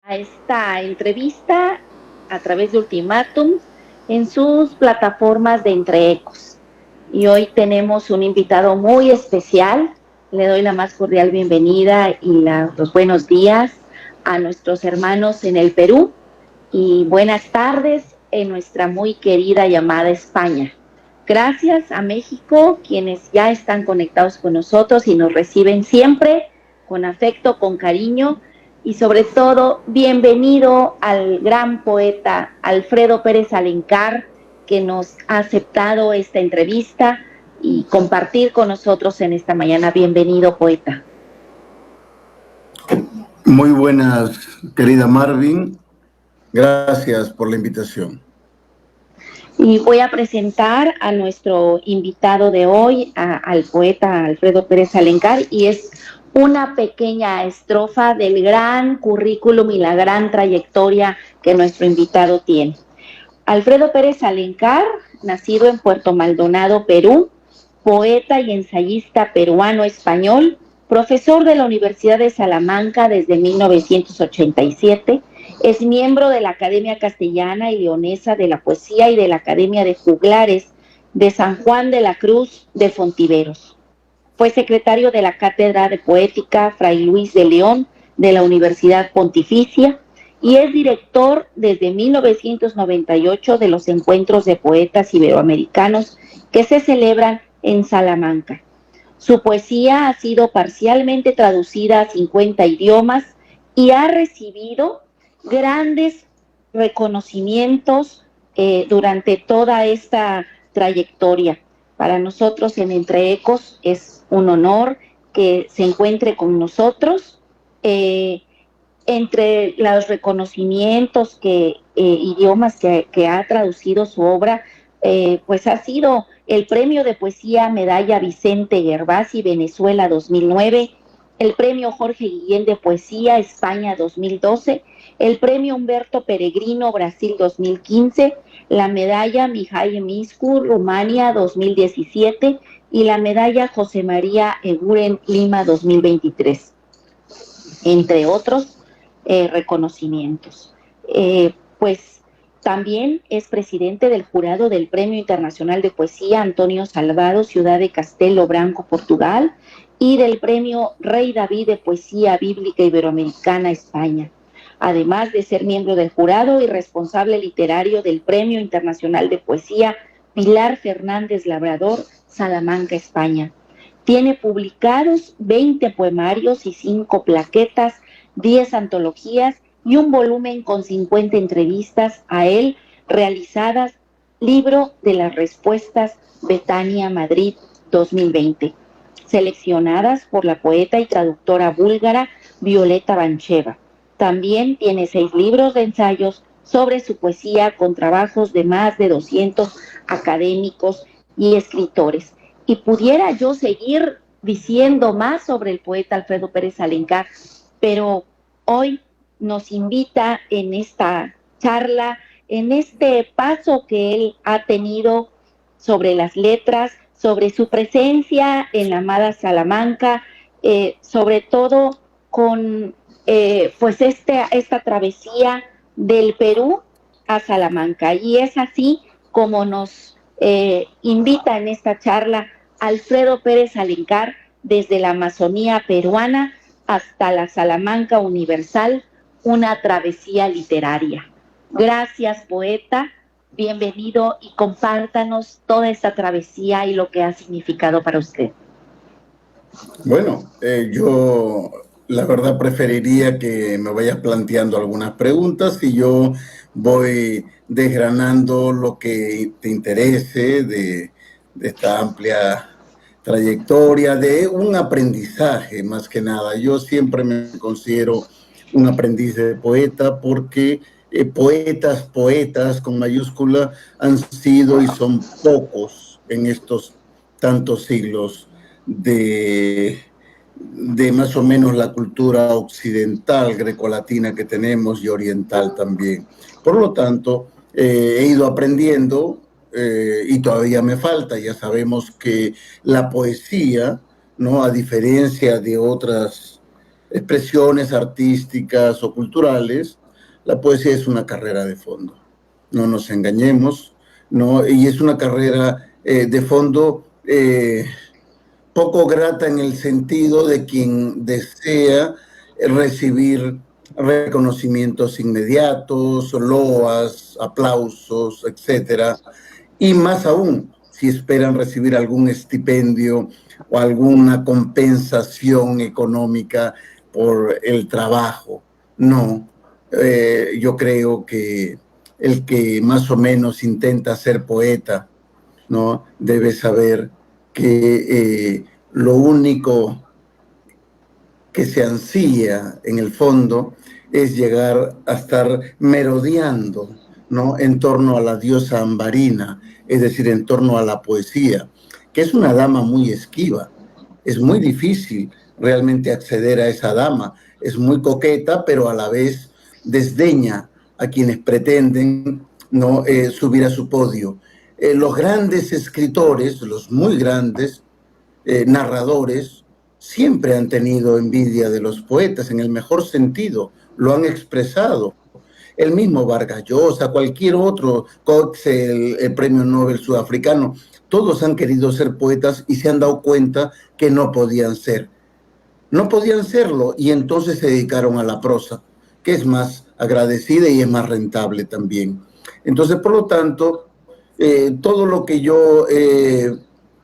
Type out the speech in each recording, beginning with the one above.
A esta entrevista a través de Ultimátum en sus plataformas de Entre Ecos. Y hoy tenemos un invitado muy especial. Le doy la más cordial bienvenida y los buenos días a nuestros hermanos en el Perú y buenas tardes en nuestra muy querida llamada España. Gracias a México, quienes ya están conectados con nosotros y nos reciben siempre con afecto, con cariño, y sobre todo, bienvenido al gran poeta Alfredo Pérez Alencar, que nos ha aceptado esta entrevista y compartir con nosotros en esta mañana. Bienvenido, poeta. Muy buenas, querida Marvin. Gracias por la invitación. Y voy a presentar a nuestro invitado de hoy, al poeta Alfredo Pérez Alencar, y es una pequeña estrofa del gran currículum y la gran trayectoria que nuestro invitado tiene. Alfredo Pérez Alencar, nacido en Puerto Maldonado, Perú, poeta y ensayista peruano-español, profesor de la Universidad de Salamanca desde 1987, es miembro de la Academia Castellana y Leonesa de la Poesía y de la Academia de Juglares de San Juan de la Cruz de Fontiveros. Fue secretario de la Cátedra de Poética Fray Luis de León de la Universidad Pontificia y es director desde 1998 de los encuentros de poetas iberoamericanos que se celebran en Salamanca. Su poesía ha sido parcialmente traducida a 50 idiomas y ha recibido grandes reconocimientos durante toda esta trayectoria. Para nosotros en Entre Ecos es un honor que se encuentre con nosotros. Entre los reconocimientos idiomas que ha traducido su obra, pues ha sido el Premio de Poesía Medalla Vicente Gervasi Venezuela 2009, el Premio Jorge Guillén de Poesía España 2012, el Premio Humberto Peregrino Brasil 2015, la Medalla Mihai Eminescu Rumania 2017 y la Medalla José María Eguren Lima 2023, entre otros reconocimientos. Pues también es presidente del jurado del Premio Internacional de Poesía Antonio Salvado, Ciudad de Castelo Branco, Portugal, y del Premio Rey David de Poesía Bíblica Iberoamericana, España. Además de ser miembro del jurado y responsable literario del Premio Internacional de Poesía Pilar Fernández Labrador, Salamanca, España. Tiene publicados 20 poemarios y 5 plaquetas, 10 antologías y un volumen con 50 entrevistas a él realizadas, Libro de las Respuestas, Betania, Madrid 2020, seleccionadas por la poeta y traductora búlgara Violeta Bancheva. También tiene 6 libros de ensayos sobre su poesía con trabajos de más de 200 académicos y escritores. Y pudiera yo seguir diciendo más sobre el poeta Alfredo Pérez Alencar, pero hoy nos invita en esta charla, en este paso que él ha tenido sobre las letras, sobre su presencia en la amada Salamanca, sobre todo con pues esta travesía del Perú a Salamanca. Y es así como nos invita en esta charla Alfredo Pérez Alencar desde la Amazonía peruana hasta la Salamanca Universal, una travesía literaria. Gracias, poeta. Bienvenido y compártanos toda esta travesía y lo que ha significado para usted. Bueno, yo la verdad preferiría que me vayas planteando algunas preguntas y yo voy desgranando lo que te interese de esta amplia trayectoria, de un aprendizaje más que nada. Yo siempre me considero un aprendiz de poeta porque poetas con mayúscula han sido y son pocos en estos tantos siglos de más o menos la cultura occidental, grecolatina que tenemos y oriental también. Por lo tanto, he ido aprendiendo y todavía me falta. Ya sabemos que la poesía, ¿no? A diferencia de otras expresiones artísticas o culturales, la poesía es una carrera de fondo. No nos engañemos, ¿no? Y es una carrera de fondo poco grata en el sentido de quien desea recibir reconocimientos inmediatos, loas, aplausos, etcétera, y más aún si esperan recibir algún estipendio o alguna compensación económica por el trabajo. No, yo creo que el que más o menos intenta ser poeta, ¿no? Debe saber que lo único que se ansía en el fondo es llegar a estar merodeando, ¿no? En torno a la diosa Ambarina, es decir, en torno a la poesía, que es una dama muy esquiva. Es muy difícil realmente acceder a esa dama. Es muy coqueta, pero a la vez desdeña a quienes pretenden, ¿no? Subir a su podio. Los grandes escritores, los muy grandes narradores, siempre han tenido envidia de los poetas, en el mejor sentido, lo han expresado. El mismo Vargas Llosa, cualquier otro, Cox, el premio Nobel sudafricano, todos han querido ser poetas y se han dado cuenta que no podían ser. No podían serlo y entonces se dedicaron a la prosa, que es más agradecida y es más rentable también. Entonces, por lo tanto, todo lo que yo he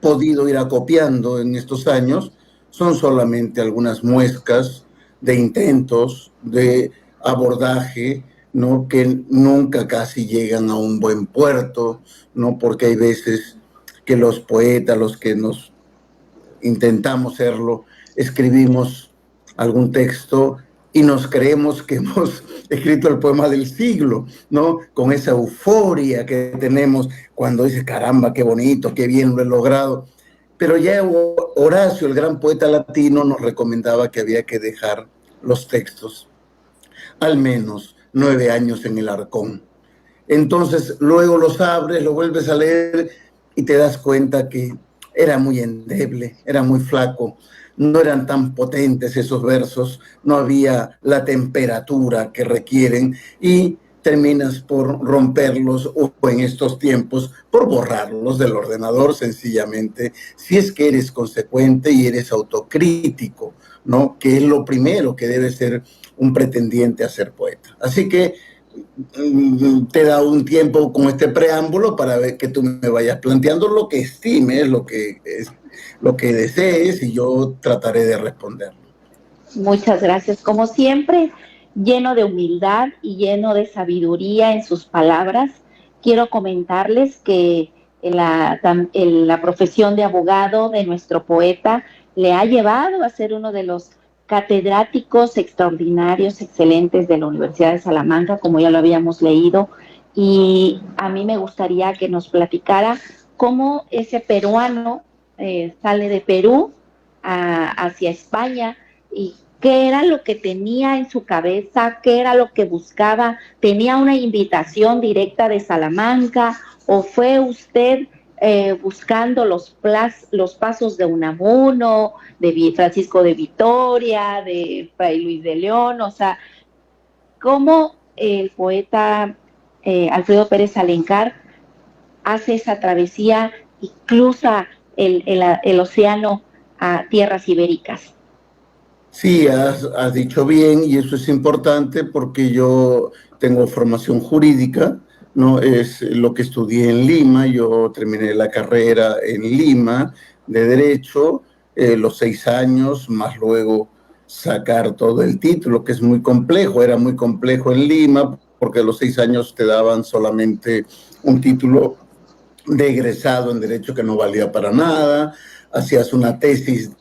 podido ir acopiando en estos años son solamente algunas muescas de intentos de abordaje, ¿no? Que nunca casi llegan a un buen puerto, ¿no? Porque hay veces que los poetas, los que nos intentamos serlo, escribimos algún texto y nos creemos que hemos escrito el poema del siglo, ¿no? Con esa euforia que tenemos cuando dice, caramba, qué bonito, qué bien lo he logrado. Pero ya Horacio, el gran poeta latino, nos recomendaba que había que dejar los textos al menos 9 años en el arcón. Entonces, luego los abres, lo vuelves a leer y te das cuenta que era muy endeble, era muy flaco, no eran tan potentes esos versos, no había la temperatura que requieren y terminas por romperlos o en estos tiempos por borrarlos del ordenador sencillamente, si es que eres consecuente y eres autocrítico, ¿no? Que es lo primero que debe ser un pretendiente a ser poeta. Así que te da un tiempo con este preámbulo para ver que tú me vayas planteando lo que estimes, lo que desees y yo trataré de responder. Muchas gracias. Como siempre, lleno de humildad y lleno de sabiduría en sus palabras, quiero comentarles que la profesión de abogado de nuestro poeta le ha llevado a ser uno de los catedráticos extraordinarios, excelentes de la Universidad de Salamanca, como ya lo habíamos leído, y a mí me gustaría que nos platicara cómo ese peruano sale de Perú hacia España y qué era lo que tenía en su cabeza, qué era lo que buscaba, tenía una invitación directa de Salamanca o fue usted buscando los pasos de Unamuno, de Francisco de Vitoria, de Fray Luis de León, o sea, cómo el poeta Alfredo Pérez Alencar hace esa travesía y cruza el océano a tierras ibéricas. Sí, has dicho bien y eso es importante porque yo tengo formación jurídica, ¿no? Es lo que estudié en Lima, yo terminé la carrera en Lima de Derecho, los 6 años, más luego sacar todo el título, que es muy complejo, era muy complejo en Lima porque los 6 años te daban solamente un título de egresado en Derecho que no valía para nada, hacías una tesis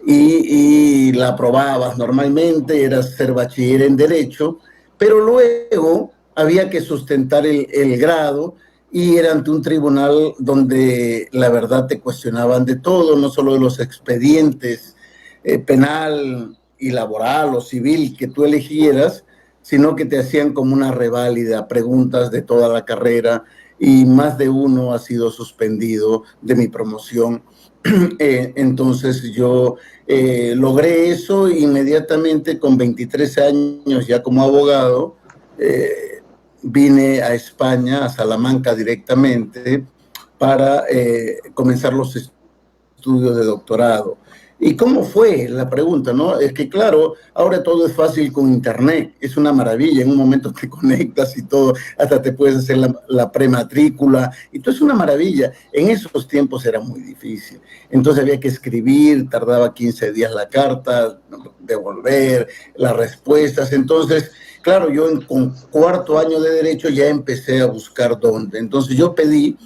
y la aprobabas normalmente, eras ser bachiller en Derecho, pero luego había que sustentar el grado y era ante un tribunal donde la verdad te cuestionaban de todo, no solo de los expedientes penal y laboral o civil que tú eligieras, sino que te hacían como una reválida, preguntas de toda la carrera y más de uno ha sido suspendido de mi promoción. Entonces yo logré eso inmediatamente con 23 años ya como abogado. Vine a España, a Salamanca directamente, para comenzar los estudios de doctorado. ¿Y cómo fue? La pregunta, ¿no? Es que claro, ahora todo es fácil con internet, es una maravilla, en un momento te conectas y todo, hasta te puedes hacer la prematrícula, y todo es una maravilla. En esos tiempos era muy difícil, entonces había que escribir, tardaba 15 días la carta, devolver las respuestas, entonces, claro, yo con cuarto año de Derecho ya empecé a buscar dónde, entonces yo pedí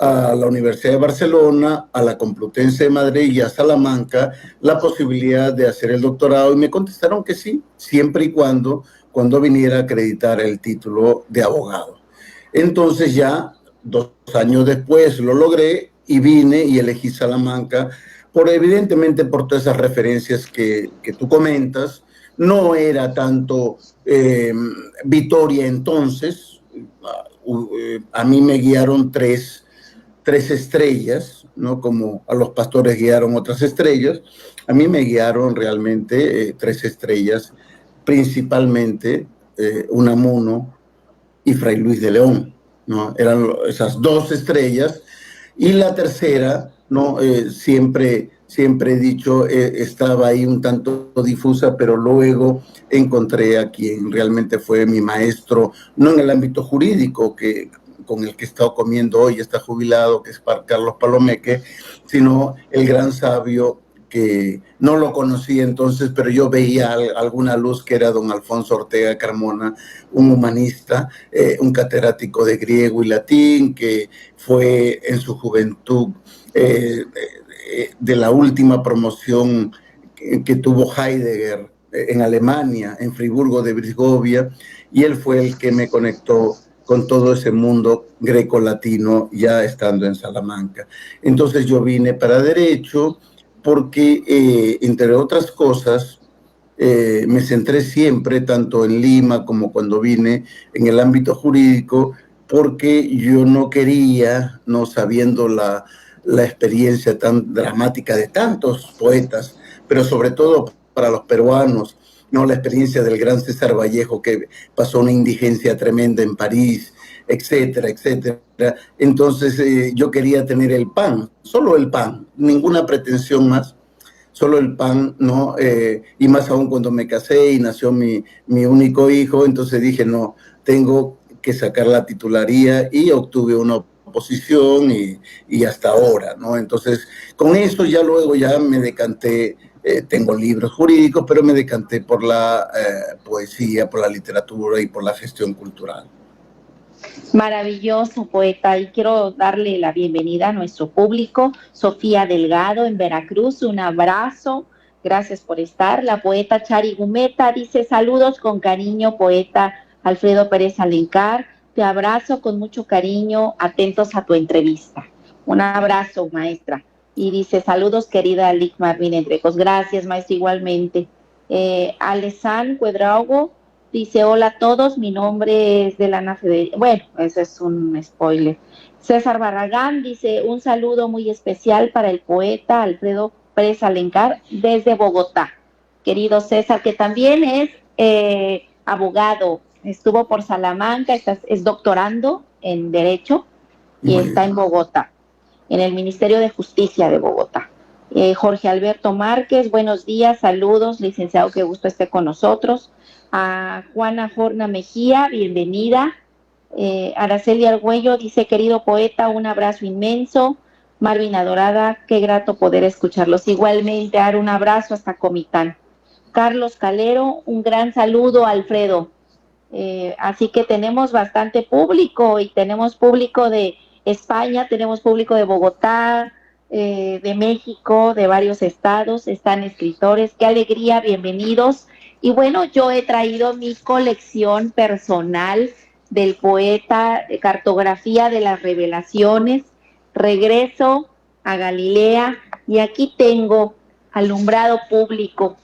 a la Universidad de Barcelona, a la Complutense de Madrid y a Salamanca la posibilidad de hacer el doctorado y me contestaron que sí, siempre y cuando viniera a acreditar el título de abogado. Entonces ya 2 años después lo logré y vine y elegí Salamanca evidentemente por todas esas referencias que tú comentas. No era tanto Vitoria entonces, a mí me guiaron tres estrellas, ¿no? Como a los pastores guiaron otras estrellas, a mí me guiaron realmente 3 estrellas, principalmente Unamuno y Fray Luis de León, ¿no? Eran esas 2 estrellas, y la tercera, ¿no? Siempre he dicho, estaba ahí un tanto difusa, pero luego encontré a quien realmente fue mi maestro, no en el ámbito jurídico, con el que he estado comiendo hoy, está jubilado, que es Carlos Palomeque, sino el gran sabio que no lo conocí entonces, pero yo veía alguna luz, que era don Alfonso Ortega Carmona, un humanista, un catedrático de griego y latín, que fue en su juventud de la última promoción que tuvo Heidegger en Alemania, en Friburgo de Brisgovia, y él fue el que me conectó con todo ese mundo greco-latino ya estando en Salamanca. Entonces yo vine para Derecho porque, entre otras cosas, me centré siempre, tanto en Lima como cuando vine, en el ámbito jurídico, porque yo no quería, no sabiendo la experiencia tan dramática de tantos poetas, pero sobre todo para los peruanos, ¿no? La experiencia del gran César Vallejo, que pasó una indigencia tremenda en París, etcétera, etcétera. Entonces yo quería tener el pan, solo el pan, ninguna pretensión más, solo el pan, ¿no? Y más aún cuando me casé y nació mi único hijo, entonces dije, no, tengo que sacar la titularía, y obtuve una oposición y hasta ahora, ¿no? Entonces, con eso ya luego ya me decanté. Tengo libros jurídicos, pero me decanté por la poesía, por la literatura y por la gestión cultural. Maravilloso, poeta, y quiero darle la bienvenida a nuestro público. Sofía Delgado en Veracruz, un abrazo, gracias por estar. La poeta Chari Gumeta dice: saludos con cariño, poeta Alfredo Pérez Alencar, te abrazo con mucho cariño, atentos a tu entrevista. Un abrazo, maestra. Y dice: saludos, querida Lic Marvin Entrecos. Gracias, maestra, igualmente. Alessandro Cuedrago dice: hola a todos, mi nombre es Delana Federica. Bueno, ese es un spoiler. César Barragán dice: un saludo muy especial para el poeta Alfredo Pérez Alencar desde Bogotá. Querido César, que también es abogado, estuvo por Salamanca, es doctorando en Derecho y está en Bogotá, en el Ministerio de Justicia de Bogotá. Jorge Alberto Márquez, buenos días, saludos, licenciado, qué gusto esté con nosotros. A Juana Jorna Mejía, bienvenida. Araceli Argüello dice: querido poeta, un abrazo inmenso. Marvin Adorada, qué grato poder escucharlos. Igualmente, Ar, un abrazo hasta Comitán. Carlos Calero, un gran saludo, Alfredo. Así que tenemos bastante público, y tenemos público de España, tenemos público de Bogotá, de México, de varios estados, están escritores, qué alegría, bienvenidos. Y bueno, yo he traído mi colección personal del poeta, Cartografía de las Revelaciones, Regreso a Galilea, y aquí tengo Alumbrado Público.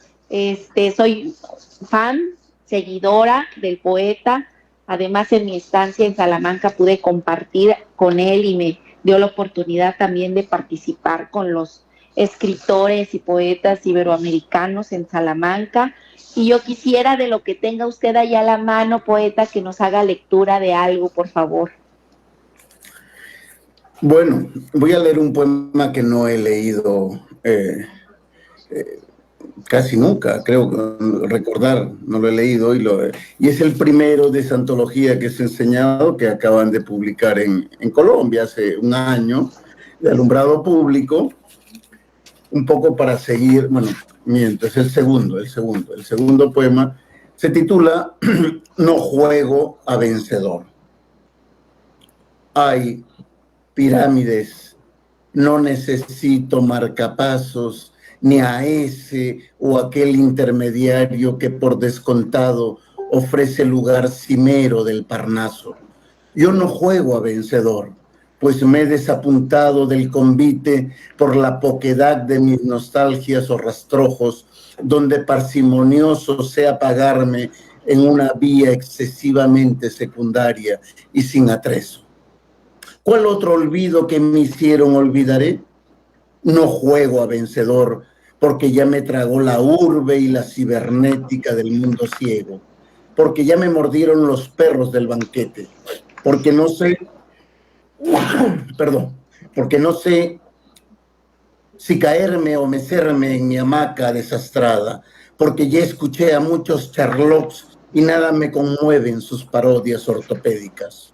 Soy fan, seguidora del poeta, Además, en mi estancia en Salamanca pude compartir con él y me dio la oportunidad también de participar con los escritores y poetas iberoamericanos en Salamanca. Y yo quisiera, de lo que tenga usted ahí a la mano, poeta, que nos haga lectura de algo, por favor. Bueno, voy a leer un poema que no he leído casi nunca, creo recordar, no lo he leído, y es el primero de esa antología que se ha enseñado, que acaban de publicar en Colombia hace un año, de alumbrado público, un poco para seguir, bueno, miento, es el segundo poema, se titula No juego a vencedor. Hay pirámides, no necesito marcapasos, ni a ese o aquel intermediario que por descontado ofrece lugar cimero del Parnaso. Yo no juego a vencedor, pues me he desapuntado del convite por la poquedad de mis nostalgias o rastrojos, donde parsimonioso sea pagarme en una vía excesivamente secundaria y sin atrezo. ¿Cuál otro olvido que me hicieron olvidaré? No juego a vencedor, porque ya me tragó la urbe y la cibernética del mundo ciego, porque ya me mordieron los perros del banquete, porque no sé, perdón, porque no sé si caerme o mecerme en mi hamaca desastrada, porque ya escuché a muchos charlots y nada me conmueven sus parodias ortopédicas.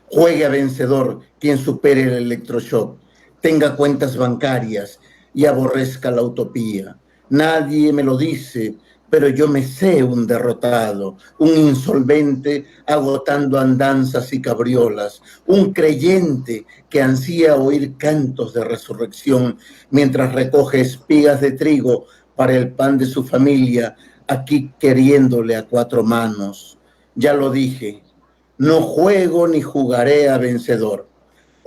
Juegue a vencedor quien supere el electroshock, tenga cuentas bancarias y aborrezca la utopía. Nadie me lo dice, pero yo me sé un derrotado, un insolvente agotando andanzas y cabriolas, un creyente que ansía oír cantos de resurrección mientras recoge espigas de trigo para el pan de su familia, aquí queriéndole a cuatro manos. Ya lo dije, no juego ni jugaré a vencedor.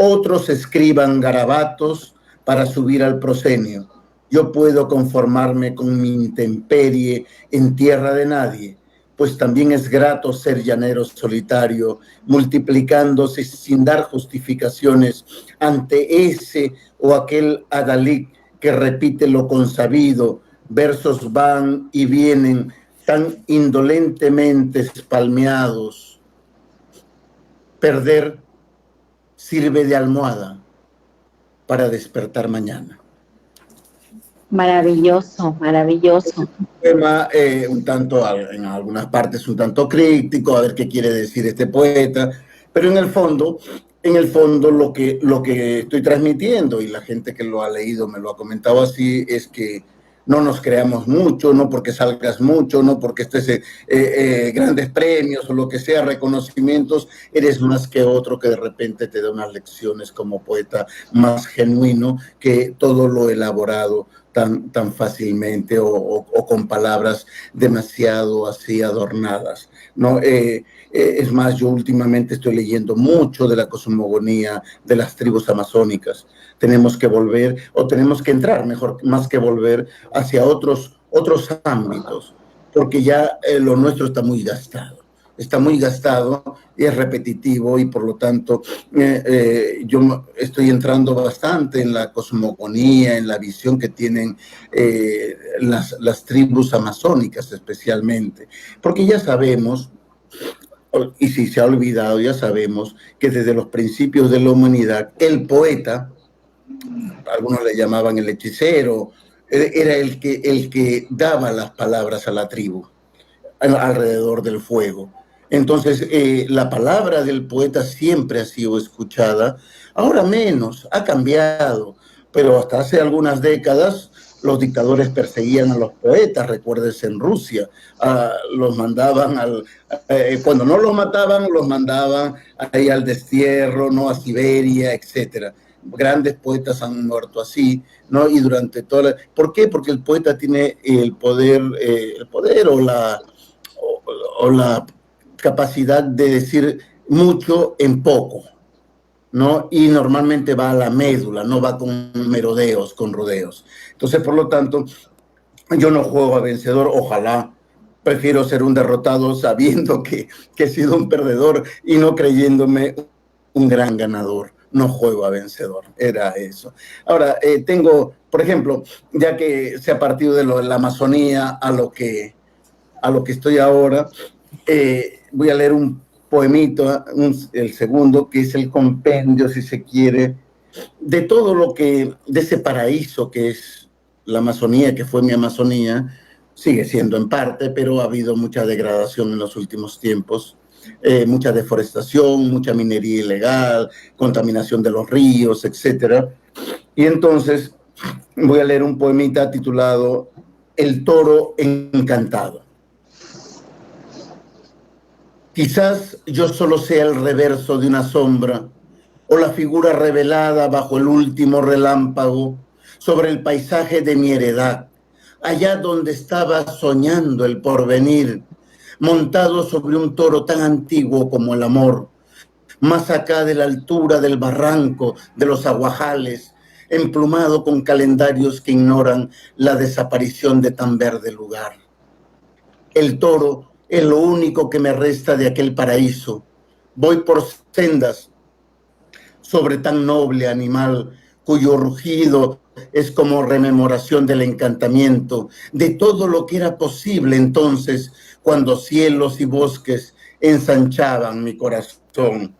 Otros escriban garabatos para subir al proscenio. Yo puedo conformarme con mi intemperie en tierra de nadie, pues también es grato ser llanero solitario, multiplicándose sin dar justificaciones ante ese o aquel adalid que repite lo consabido, versos van y vienen tan indolentemente espalmeados. Perder sirve de almohada para despertar mañana. Maravilloso, maravilloso. Es un tema un tanto, en algunas partes un tanto crítico, a ver qué quiere decir este poeta, pero en el fondo lo que estoy transmitiendo, y la gente que lo ha leído me lo ha comentado así, es que no nos creamos mucho, no porque salgas mucho, no porque estés grandes premios o lo que sea, reconocimientos, eres más que otro que de repente te da unas lecciones como poeta más genuino que todo lo elaborado tan fácilmente o con palabras demasiado así adornadas, ¿no? Es más, yo últimamente estoy leyendo mucho de la cosmogonía de las tribus amazónicas. Tenemos que volver, o tenemos que entrar, mejor, más que volver, hacia otros ámbitos, porque ya lo nuestro está muy gastado y es repetitivo, y por lo tanto yo estoy entrando bastante en la cosmogonía, en la visión que tienen las tribus amazónicas especialmente, porque ya sabemos, y si se ha olvidado, ya sabemos que desde los principios de la humanidad, el poeta, algunos le llamaban el hechicero, era el que daba las palabras a la tribu alrededor del fuego. Entonces, la palabra del poeta siempre ha sido escuchada, ahora menos, ha cambiado, pero hasta hace algunas décadas los dictadores perseguían a los poetas, recuérdese en Rusia, los mandaban cuando no los mataban, los mandaban ahí al destierro, ¿no? A Siberia, etcétera. Grandes poetas han muerto así, ¿no? Y durante toda ¿Por qué? Porque el poeta tiene el poder o la capacidad de decir mucho en poco, ¿no? Y normalmente va a la médula, no va con merodeos, con rodeos. Entonces, por lo tanto, yo no juego a vencedor, ojalá prefiero ser un derrotado sabiendo que he sido un perdedor y no creyéndome un gran ganador. No juego a vencedor, era eso. Ahora, tengo, por ejemplo, ya que se ha partido de la Amazonía a lo que estoy ahora, voy a leer un poemito, el segundo, que es el compendio, si se quiere, de todo lo que, de ese paraíso que es la Amazonía, que fue mi Amazonía, sigue siendo en parte, pero ha habido mucha degradación en los últimos tiempos, mucha deforestación, mucha minería ilegal, contaminación de los ríos, etcétera. Y entonces voy a leer un poemita titulado El toro encantado. Quizás yo solo sea el reverso de una sombra o la figura revelada bajo el último relámpago sobre el paisaje de mi heredad, allá donde estaba soñando el porvenir, montado sobre un toro tan antiguo como el amor, más acá de la altura del barranco de los aguajales, emplumado con calendarios que ignoran la desaparición de tan verde lugar. El toro es lo único que me resta de aquel paraíso. Voy por sendas sobre tan noble animal, cuyo rugido es como rememoración del encantamiento, de todo lo que era posible entonces, cuando cielos y bosques ensanchaban mi corazón.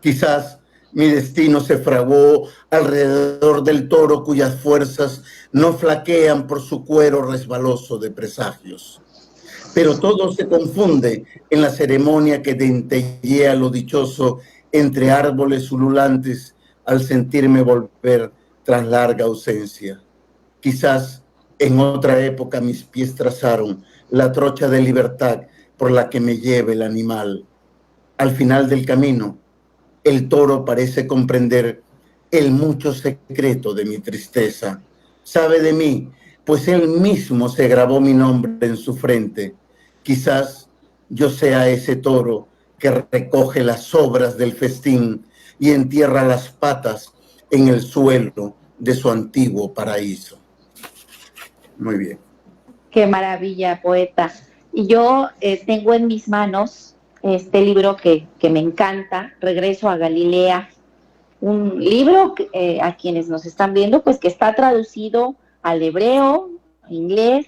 Quizás mi destino se fraguó alrededor del toro cuyas fuerzas no flaquean por su cuero resbaloso de presagios. Pero todo se confunde en la ceremonia que dentellea lo dichoso entre árboles ululantes al sentirme volver tras larga ausencia. Quizás en otra época mis pies trazaron la trocha de libertad por la que me lleva el animal. Al final del camino, el toro parece comprender el mucho secreto de mi tristeza. Sabe de mí, pues él mismo se grabó mi nombre en su frente. Quizás yo sea ese toro que recoge las sobras del festín y entierra las patas en el suelo de su antiguo paraíso. Muy bien. Qué maravilla, poeta. Y yo tengo en mis manos este libro que me encanta, Regreso a Galilea, un libro a quienes nos están viendo, pues que está traducido al hebreo, inglés,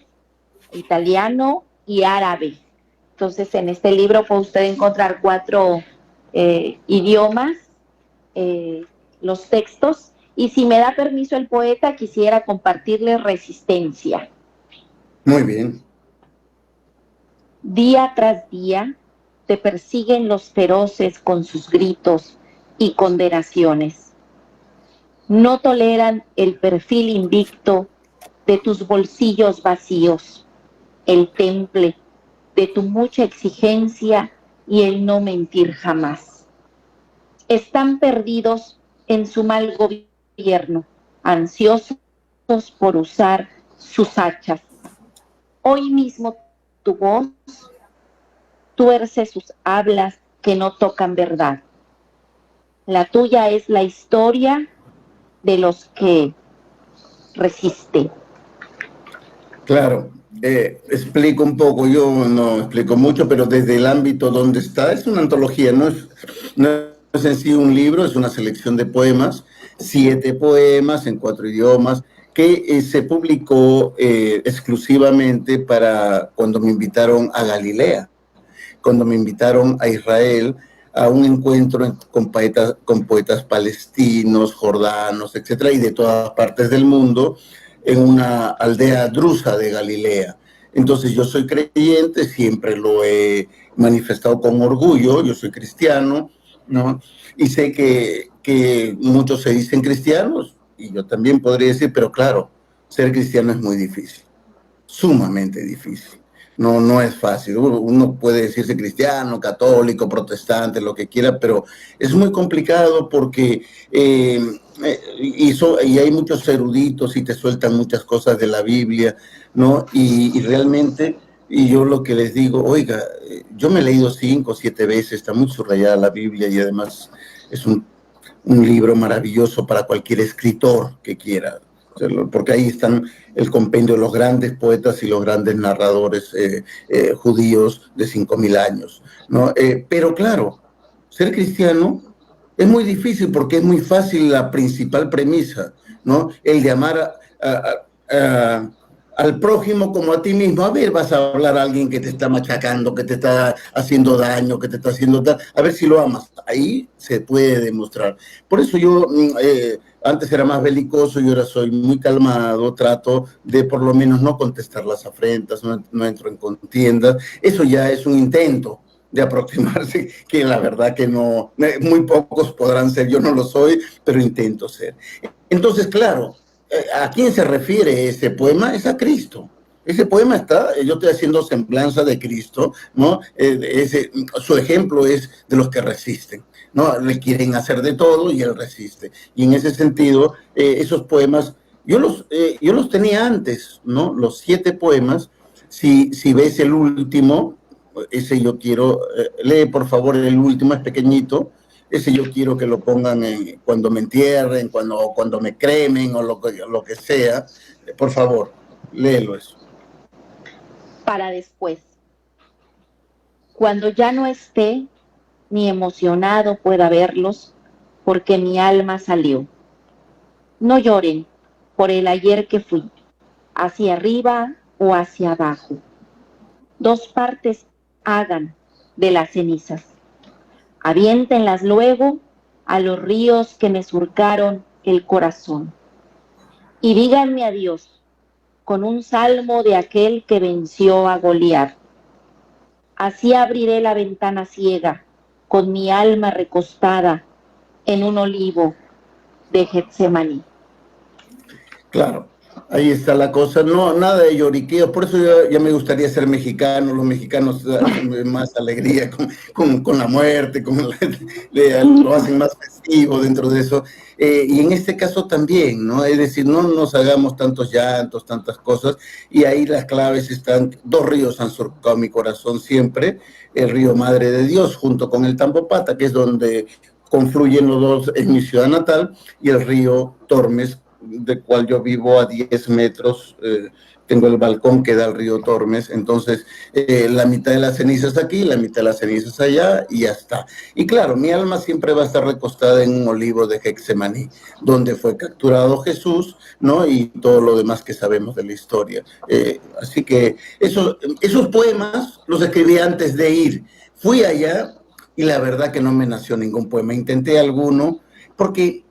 italiano y árabe. Entonces, en este libro puede usted encontrar 4 idiomas, los textos, y si me da permiso el poeta, quisiera compartirle Resistencia. Muy bien. Día tras día te persiguen los feroces con sus gritos y condenaciones. No toleran el perfil invicto de tus bolsillos vacíos, el temple de tu mucha exigencia y el no mentir jamás. Están perdidos en su mal gobierno, ansiosos por usar sus hachas. Hoy mismo tu voz tuerce sus hablas que no tocan verdad. La tuya es la historia de los que resisten. Claro, explico un poco, yo no explico mucho, pero desde el ámbito donde está, es una antología, no es en sí un libro, es una selección de poemas, 7 poemas en 4 idiomas, que se publicó exclusivamente para cuando me invitaron a Galilea, cuando me invitaron a Israel a un encuentro con poetas palestinos, jordanos, etcétera, y de todas partes del mundo, en una aldea drusa de Galilea. Entonces yo soy creyente, siempre lo he manifestado con orgullo, yo soy cristiano, ¿no? Y sé que muchos se dicen cristianos, y yo también podría decir, pero claro, ser cristiano es muy difícil, sumamente difícil. No es fácil. Uno puede decirse cristiano, católico, protestante, lo que quiera, pero es muy complicado porque y hay muchos eruditos y te sueltan muchas cosas de la Biblia, ¿no? Y realmente, y yo lo que les digo, oiga, yo me he leído 5 o 7 veces, está muy subrayada la Biblia y además es un libro maravilloso para cualquier escritor que quiera. porque ahí están el compendio de los grandes poetas y los grandes narradores judíos de 5.000 años, ¿no? Pero claro, ser cristiano es muy difícil porque es muy fácil la principal premisa, ¿no? El de amar al prójimo como a ti mismo. A ver, vas a hablar a alguien que te está machacando, que te está haciendo daño, que te está haciendo tal, a ver si lo amas. Ahí se puede demostrar. Por eso yo antes era más belicoso y ahora soy muy calmado, trato de por lo menos no contestar las afrentas, no entro en contiendas. Eso ya es un intento de aproximarse, que la verdad que no, muy pocos podrán ser, yo no lo soy, pero intento ser. Entonces, claro, ¿a quién se refiere ese poema? Es a Cristo. Ese poema está, yo estoy haciendo semblanza de Cristo, ¿no? Su ejemplo es de los que resisten, ¿no? Le quieren hacer de todo y él resiste. Y en ese sentido, esos poemas, yo los tenía antes, ¿no? Los 7 poemas, si ves el último, ese yo quiero, lee por favor el último, es pequeñito, ese yo quiero que lo pongan cuando me entierren, cuando me cremen o lo que sea. Por favor, léelo eso. Para después, cuando ya no esté, ni emocionado pueda verlos, porque mi alma salió. No lloren por el ayer que fui, hacia arriba o hacia abajo. 2 partes hagan de las cenizas. Aviéntenlas luego a los ríos que me surcaron el corazón. Y díganme adiós con un salmo de aquel que venció a Goliat. Así abriré la ventana ciega, con mi alma recostada en un olivo de Getsemaní. Claro, ahí está la cosa. No, nada de lloriqueo. Por eso ya me gustaría ser mexicano. Los mexicanos más alegría con la muerte, lo hacen más festivo dentro de eso. Y en este caso también, ¿no? Es decir, no nos hagamos tantos llantos, tantas cosas. Y ahí las claves están. 2 ríos han surcado mi corazón siempre. El río Madre de Dios junto con el Tambopata, que es donde confluyen los dos en mi ciudad natal, y el río Tormes, del cual yo vivo a 10 metros, tengo el balcón que da al río Tormes, entonces la mitad de las cenizas aquí, la mitad de las cenizas allá, y ya está. Y claro, mi alma siempre va a estar recostada en un olivo de Getsemaní, donde fue capturado Jesús, ¿no? Y todo lo demás que sabemos de la historia. Así que esos poemas los escribí antes de ir. Fui allá y la verdad que no me nació ningún poema. Intenté alguno, porque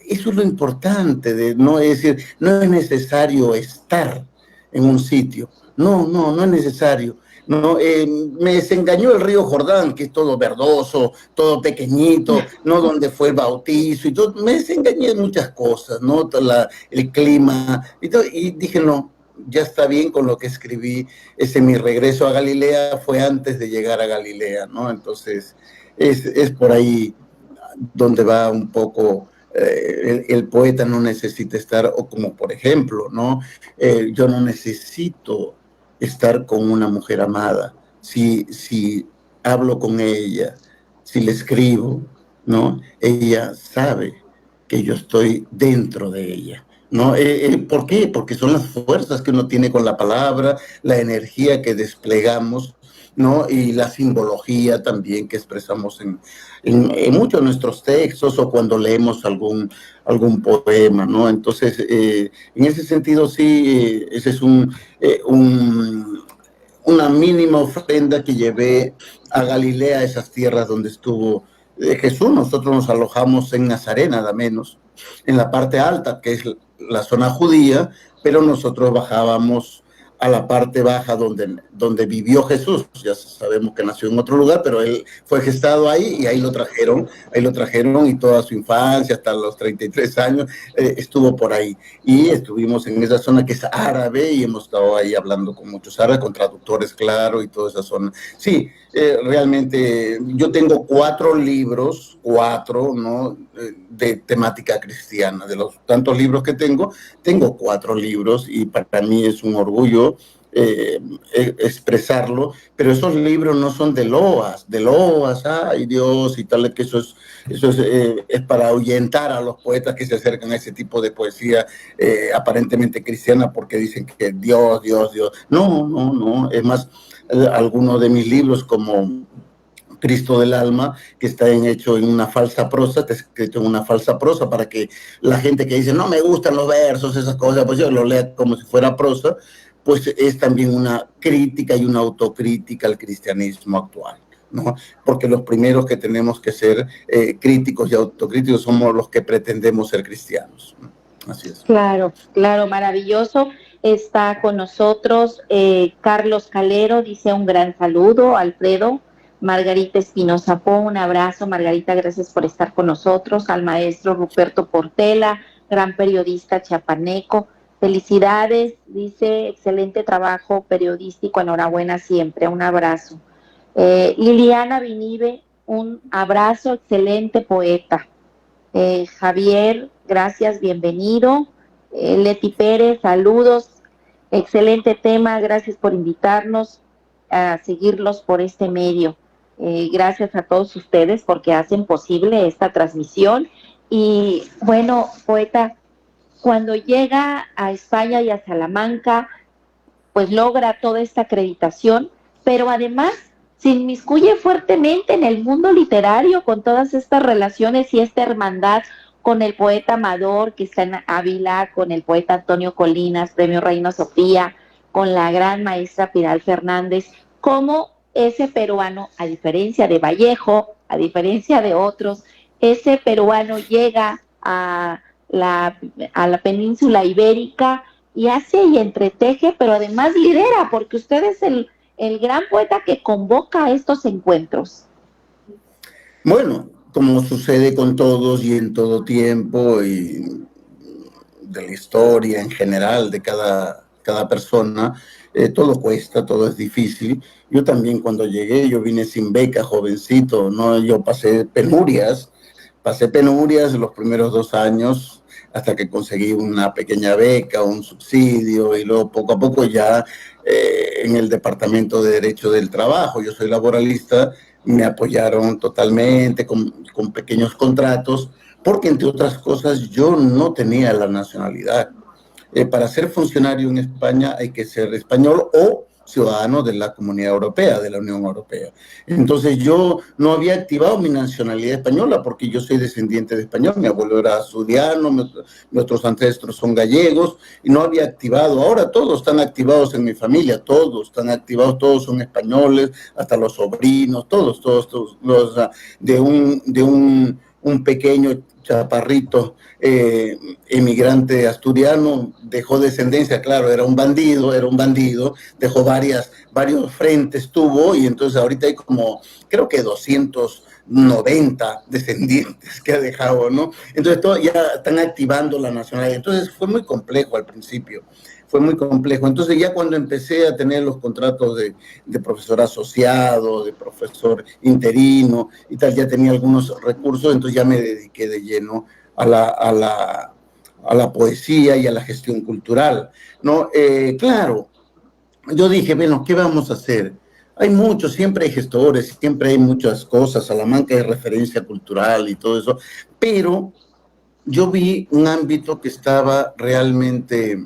eso es lo importante, no es decir, no es necesario estar en un sitio, no es necesario. No, me desengañó el río Jordán, que es todo verdoso, todo pequeñito, no donde fue el bautizo y todo. Me desengañé de muchas cosas, ¿no? El clima y todo, y dije, no, ya está bien con lo que escribí. Mi regreso a Galilea fue antes de llegar a Galilea, ¿no? Entonces, es por ahí donde va un poco. El poeta no necesita estar, o como por ejemplo, ¿no? Yo no necesito estar con una mujer amada. Si hablo con ella, si le escribo, ¿no? Ella sabe que yo estoy dentro de ella, ¿no? ¿Por qué? Porque son las fuerzas que uno tiene con la palabra, la energía que desplegamos, ¿no? Y la simbología también que expresamos en muchos de nuestros textos o cuando leemos algún poema, ¿no? Entonces, en ese sentido, sí, ese es una mínima ofrenda que llevé a Galilea, esas tierras donde estuvo Jesús. Nosotros nos alojamos en Nazaret, nada menos, en la parte alta, que es la zona judía, pero nosotros bajábamos a la parte baja donde vivió Jesús. Ya sabemos que nació en otro lugar, pero él fue gestado ahí y ahí lo trajeron y toda su infancia, hasta los 33 años, estuvo por ahí. Y estuvimos en esa zona que es árabe y hemos estado ahí hablando con muchos árabes, con traductores, claro, y toda esa zona. Sí, realmente yo tengo 4 libros, ¿no? De temática cristiana. De los tantos libros que tengo 4 libros y para mí es un orgullo expresarlo, pero esos libros no son de loas, ay Dios, y tal, que es para ahuyentar a los poetas que se acercan a ese tipo de poesía aparentemente cristiana porque dicen que Dios, Dios, Dios. No, no, no, es más, algunos de mis libros como Cristo del Alma, que está hecho en una falsa prosa, está escrito en una falsa prosa para que la gente que dice no me gustan los versos, esas cosas, pues yo lo lea como si fuera prosa, pues es también una crítica y una autocrítica al cristianismo actual, ¿no? Porque los primeros que tenemos que ser críticos y autocríticos somos los que pretendemos ser cristianos, ¿no? Así es. Claro, claro, maravilloso. Está con nosotros Carlos Calero, dice un gran saludo, Alfredo. Margarita Espinosa Po, un abrazo. Margarita, gracias por estar con nosotros. Al maestro Ruperto Portela, gran periodista chiapaneco. Felicidades, dice, excelente trabajo periodístico, enhorabuena siempre, un abrazo. Liliana Vinive, un abrazo, excelente poeta. Javier, gracias, bienvenido. Leti Pérez, saludos, excelente tema, gracias por invitarnos a seguirlos por este medio. Gracias a todos ustedes porque hacen posible esta transmisión. Y bueno, poeta, cuando llega a España y a Salamanca, pues logra toda esta acreditación, pero además se inmiscuye fuertemente en el mundo literario con todas estas relaciones y esta hermandad con el poeta Amador, que está en Ávila, con el poeta Antonio Colinas, Premio Reina Sofía, con la gran maestra Pilar Fernández, como ese peruano, a diferencia de Vallejo, a diferencia de otros, ese peruano llega a la península ibérica y hace y entreteje, pero además lidera, porque usted es el gran poeta que convoca a estos encuentros. Bueno, como sucede con todos y en todo tiempo y de la historia en general de cada persona, todo cuesta, todo es difícil. Yo también cuando llegué, yo vine sin beca, jovencito, ¿no? Yo pasé penurias los primeros 2 años hasta que conseguí una pequeña beca, un subsidio, y luego poco a poco ya en el Departamento de Derecho del Trabajo, yo soy laboralista, me apoyaron totalmente con pequeños contratos, porque entre otras cosas yo no tenía la nacionalidad. Para ser funcionario en España hay que ser español o ciudadano de la Comunidad Europea, de la Unión Europea. Entonces yo no había activado mi nacionalidad española porque yo soy descendiente de español, mi abuelo era asturiano, nuestros ancestros son gallegos, y no había activado. Ahora todos están activados en mi familia, todos están activados, todos son españoles, hasta los sobrinos, todos los de un pequeño chaparrito emigrante asturiano, dejó descendencia, claro, era un bandido, dejó varios frentes tuvo, y entonces ahorita hay como, creo que 290 descendientes que ha dejado, ¿no? Entonces ya están activando la nacionalidad. Entonces fue muy complejo al principio. Fue muy complejo. Entonces ya cuando empecé a tener los contratos de profesor asociado, de profesor interino y tal, ya tenía algunos recursos, entonces ya me dediqué de lleno a la poesía y a la gestión cultural, ¿no? Claro, yo dije, bueno, ¿qué vamos a hacer? Hay muchos, siempre hay gestores, siempre hay muchas cosas, Salamanca es referencia cultural y todo eso, pero yo vi un ámbito que estaba realmente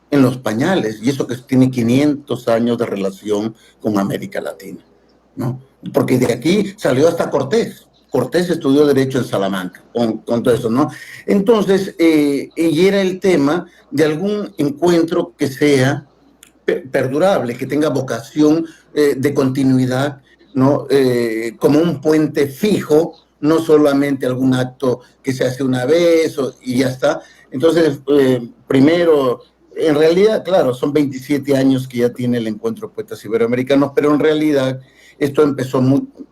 en los pañales, y eso que tiene 500 años de relación con América Latina, ¿no? Porque de aquí salió hasta Cortés. Cortés estudió Derecho en Salamanca, con todo eso, ¿no? Entonces, y era el tema de algún encuentro que sea perdurable, que tenga vocación de continuidad, ¿no? Como un puente fijo, no solamente algún acto que se hace una vez y ya está. Entonces, primero, en realidad, claro, son 27 años que ya tiene el Encuentro de Poetas Iberoamericanos, pero en realidad esto empezó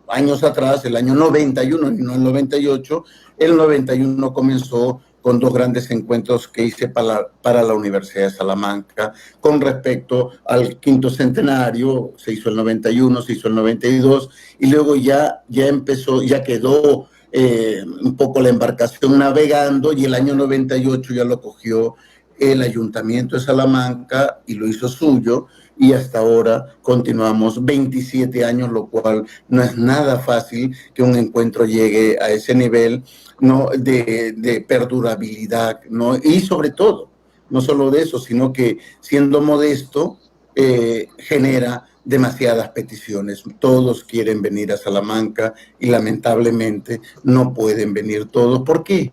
años atrás, el año 91 y no el 98. El 91 comenzó con 2 grandes encuentros que hice para la Universidad de Salamanca con respecto al 5º centenario. Se hizo el 91, se hizo el 92, y luego ya empezó, ya quedó un poco la embarcación navegando, y el año 98 ya lo cogió el Ayuntamiento de Salamanca y lo hizo suyo, y hasta ahora continuamos 27 años, lo cual no es nada fácil que un encuentro llegue a ese nivel, ¿no?, de perdurabilidad, ¿no? Y sobre todo, no solo de eso, sino que siendo modesto, genera demasiadas peticiones. Todos quieren venir a Salamanca y lamentablemente no pueden venir todos. ¿Por qué?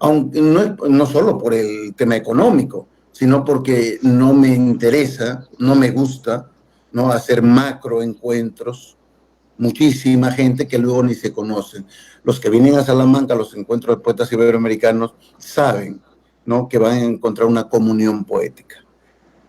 Aunque no solo por el tema económico, sino porque no me interesa, no me gusta, ¿no?, hacer macro encuentros. Muchísima gente que luego ni se conocen. Los que vienen a Salamanca, los encuentros de poetas iberoamericanos, saben, ¿no?, que van a encontrar una comunión poética,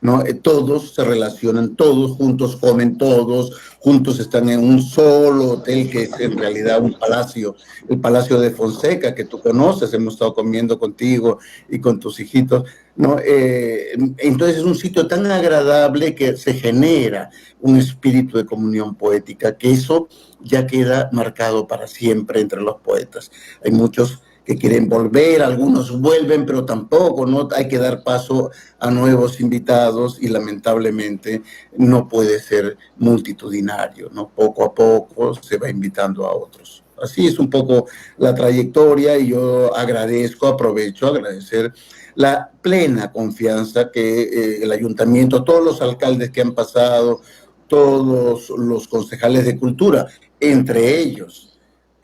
¿no? Todos se relacionan, todos juntos comen, todos juntos están en un solo hotel que es en realidad un palacio, el Palacio de Fonseca, que tú conoces, hemos estado comiendo contigo y con tus hijitos, ¿no? Entonces es un sitio tan agradable que se genera un espíritu de comunión poética, que eso ya queda marcado para siempre entre los poetas. Hay muchos que quieren volver, algunos vuelven, pero tampoco, ¿no? Hay que dar paso a nuevos invitados y lamentablemente no puede ser multitudinario, ¿no? Poco a poco se va invitando a otros. Así es un poco la trayectoria, y yo aprovecho a agradecer la plena confianza que el ayuntamiento, todos los alcaldes que han pasado, todos los concejales de cultura, entre ellas,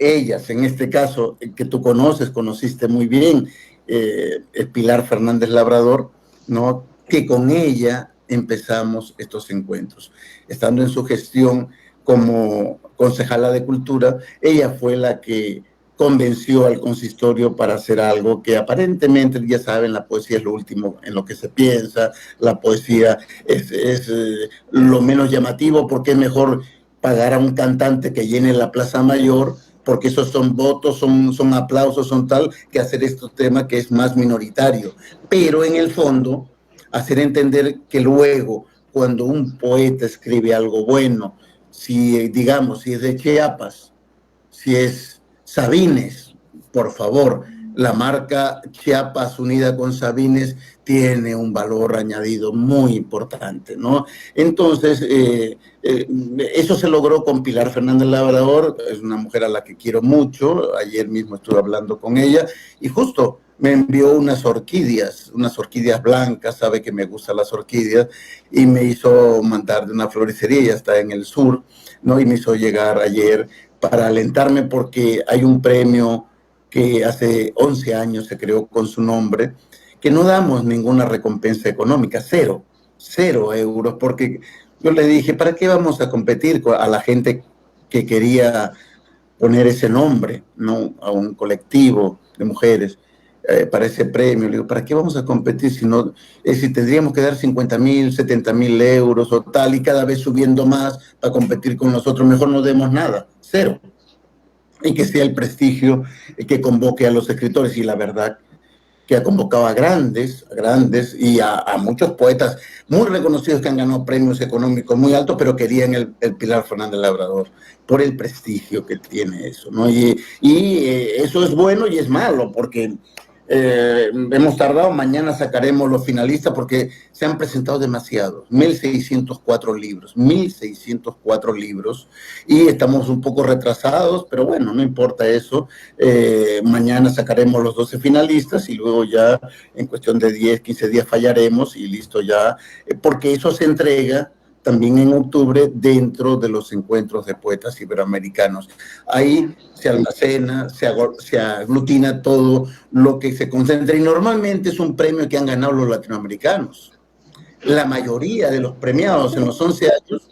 en este caso, que tú conociste muy bien, Pilar Fernández Labrador, ¿no?, que con ella empezamos estos encuentros. Estando en su gestión como concejala de cultura, ella fue la que convenció al consistorio para hacer algo que aparentemente, ya saben, la poesía es lo último en lo que se piensa, la poesía es lo menos llamativo, porque es mejor pagar a un cantante que llene la Plaza Mayor, porque esos son votos, son aplausos, son tal, que hacer este tema que es más minoritario. Pero en el fondo, hacer entender que luego, cuando un poeta escribe algo bueno, si digamos, si es de Chiapas, si es Sabines, por favor, la marca Chiapas unida con Sabines tiene un valor añadido muy importante, ¿no? Entonces, eso se logró con Pilar Fernández Labrador, es una mujer a la que quiero mucho. Ayer mismo estuve hablando con ella y justo me envió unas orquídeas blancas, sabe que me gustan las orquídeas, y me hizo mandar de una floristería, ya está en el sur, ¿no? Y me hizo llegar ayer para alentarme, porque hay un premio que hace 11 años se creó con su nombre, que no damos ninguna recompensa económica, cero euros, porque yo le dije, ¿para qué vamos a competir a la gente que quería poner ese nombre, ¿no?, a un colectivo de mujeres, para ese premio? Le digo, ¿para qué vamos a competir si tendríamos que dar 50,000, 70,000 euros o tal, y cada vez subiendo más para competir con nosotros? Mejor no demos nada, cero. Y que sea el prestigio que convoque a los escritores. Y la verdad que ha convocado a grandes y a muchos poetas muy reconocidos que han ganado premios económicos muy altos, pero querían el Pilar Fernández Labrador por el prestigio que tiene eso, ¿no? Y eso es bueno y es malo, porque hemos tardado. Mañana sacaremos los finalistas porque se han presentado demasiados, 1.604 libros, y estamos un poco retrasados, pero bueno, no importa eso. Mañana sacaremos los 12 finalistas y luego ya en cuestión de 10, 15 días fallaremos y listo ya, porque eso se entrega también en octubre dentro de los encuentros de poetas iberoamericanos. Ahí se almacena, se aglutina todo lo que se concentra, y normalmente es un premio que han ganado los latinoamericanos. La mayoría de los premiados en los 11 años,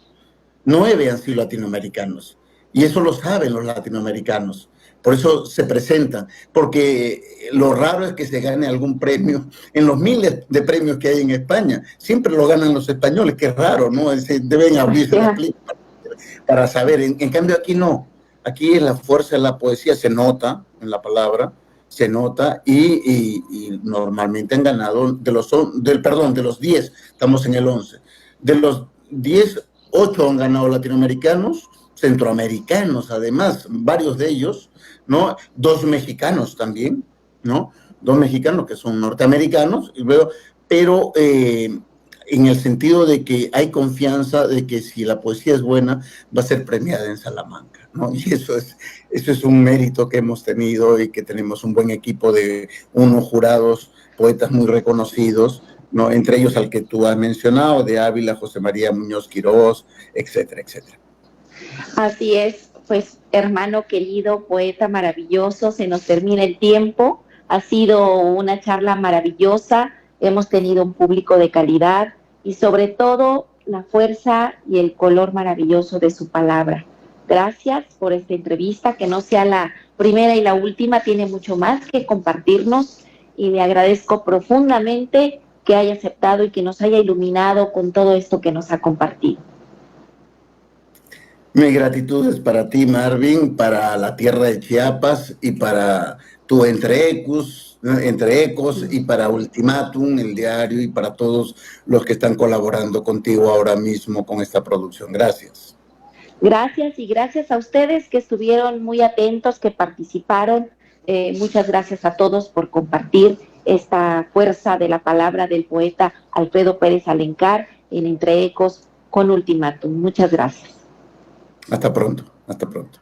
9 han sido latinoamericanos, y eso lo saben los latinoamericanos. Por eso se presentan, porque lo raro es que se gane algún premio. En los miles de premios que hay en España, siempre lo ganan los españoles, que es raro, ¿no? Deben abrirse la clínica para saber. En cambio aquí no. Aquí es la fuerza de la poesía, se nota en la palabra, se nota, y normalmente han ganado, de los 10, estamos en el 11. De los 10, 8 han ganado latinoamericanos, centroamericanos además, varios de ellos, ¿no? 2 mexicanos también, ¿no? 2 mexicanos que son norteamericanos, y luego pero en el sentido de que hay confianza de que si la poesía es buena, va a ser premiada en Salamanca, ¿no? Y eso es un mérito que hemos tenido y que tenemos un buen equipo de unos jurados, poetas muy reconocidos, ¿no? Entre ellos al que tú has mencionado, de Ávila, José María Muñoz Quirós, etcétera, etcétera. Así es, pues hermano querido, poeta maravilloso, se nos termina el tiempo, ha sido una charla maravillosa, hemos tenido un público de calidad y sobre todo la fuerza y el color maravilloso de su palabra. Gracias por esta entrevista, que no sea la primera y la última, tiene mucho más que compartirnos y le agradezco profundamente que haya aceptado y que nos haya iluminado con todo esto que nos ha compartido. Mi gratitud es para ti, Marvin, para la tierra de Chiapas y para tu Entre Ecos y para Ultimátum, el diario, y para todos los que están colaborando contigo ahora mismo con esta producción. Gracias. Gracias y gracias a ustedes que estuvieron muy atentos, que participaron. Muchas gracias a todos por compartir esta fuerza de la palabra del poeta Alfredo Pérez Alencar en Entre Ecos con Ultimátum. Muchas gracias. Hasta pronto, hasta pronto.